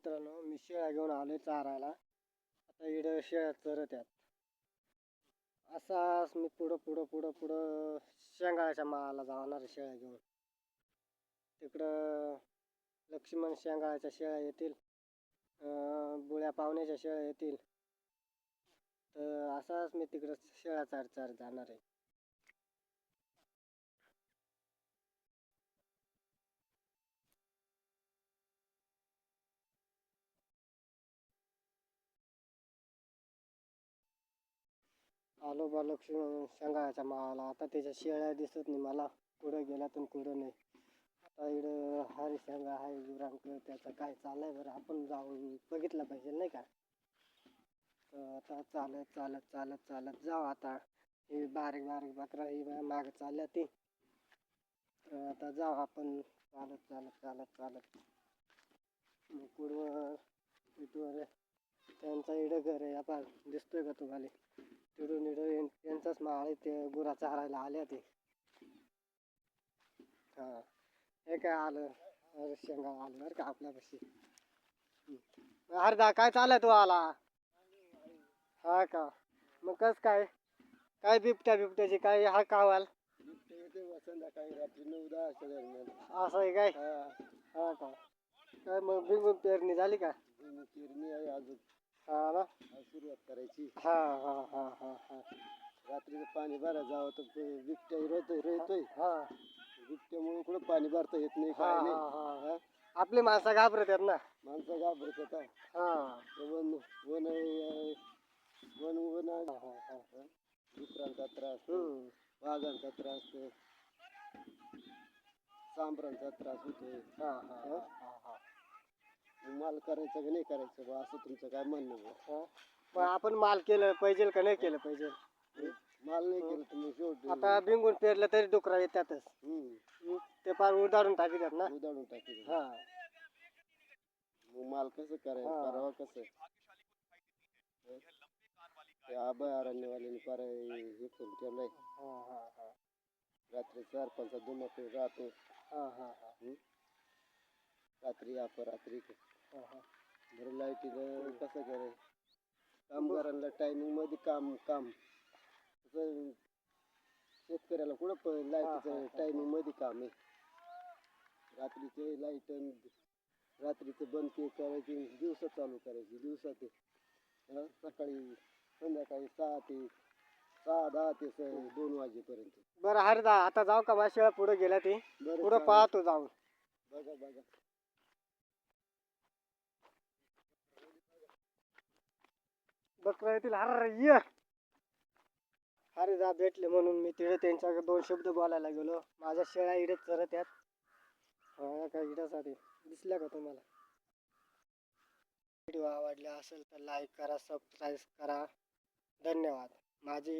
मित्रांनो, मी शेळ्या घेऊन आलोय चारायला. आता इकडं शेळ्या चरत्यात. असाच मी पुढं पुढं पुढं पुढं शेंगाळ्याच्या माळाला जाणार आहे शेळ्या घेऊन. तिकडं लक्ष्मण शेंगाळ्याच्या शेळ्या येतील, बुळ्या पाहुण्याच्या शेळ्या येतील. तर असाच मी तिकडं शेळ्या चार जाणार आहे. आलो बा लक्ष्मण शेंगाळ्याच्या माळाला. आता त्याच्या शेळ्या दिसत नाही मला, कुठं गेल्यातून कुठं नाही. आता इकडं हरिशेंगा आहे गुरांक, त्याचं काय चाललंय बरं आपण जाऊन बघितलं पाहिजे नाही का. तर आता चालत चालत चालत चालत जाऊ. आता ही बारीक बारीक बकरा ही मागं चालल्या ती. तर आता जाऊ आपण चालत चालत चालत चालत. पूर्व इथवर त्यांचा इडं घर आहे, आपण दिसतोय का तुम्हाला. तिकडून इडं त्यांचाच माळ आहे, ते गुरा चारायला आल्या ते. हा, हे काय आलं अरे शेंगा आलं बरं का आपल्यापाशी. अर्धा काय चालय तू आला. हा का, मग कस काय काय बिबट्याची काय हा कावाल. संध्याकाळी रात्री 9-10 दरम्यान असं आहे काय. हा का, काय मग बिंगून पेरणी झाली का. पेरणी आहे अजून. हा ना, सुरुवात करायची. हा हा हा हा हा. रात्रीचं पाणी भरा जावं तर बिबट्या रळतोय. हा, बिबट्यामुळे कुठं पाणी भरता येत नाही, हा काय हा नाही. हा. आपली माणसं घाबरतात ना. माणसं घाबरत होता. हा वन वन वन वन डुकरांचा त्रास, वाघांचा त्रास, सांबरांचा त्रास होतोय. हा हा हा हा. माल करायचं की नाही करायचं बा, असं तुमचं काय म्हणणं आहे? पण आपण माल केलं पाहिजे का नाही केलं पाहिजे. माल नाही केलं तुम्ही शेवटी आता बिंगून पेरलं तरी डुकरा येतातच. ते पार उदाडून टाकतात ना. उदाडून टाकी. हा, मग माल कसं करावं कसं. ते अभयारण्यवाल्यांनी फार हे करून ठेवलंय. रात्री सरपंचा दुमत राहतो. रात्री अपरात्री बरं लाईटीचं कसं करे. कामगारांना टायमिंग मध्ये काम तसं शेतकऱ्याला कुठं लाईटीचं टायमिंग मध्ये काम आहे. रात्रीचे लाईट रात्रीचं बंद करायची, दिवसा चालू करायची. दिवसात सकाळी संध्याकाळी 6 ते 10 ते 2 वाजेपर्यंत. बरं हरदा आता जाऊ का माझ्या पुढे गेल्या ते पुढं पाहतो जाऊन. बघा बघा. बकरा येतील. अरे जा भेटले म्हणून मी तिथे त्यांच्याकडे 2 शब्द बोलायला गेलो. माझ्या शेळ्या इडे चरत यात. हा का, इडासाठी दिसल्या का तुम्हाला. व्हिडिओ आवडला असेल तर लाईक करा, सबस्क्राईब करा. धन्यवाद. माझी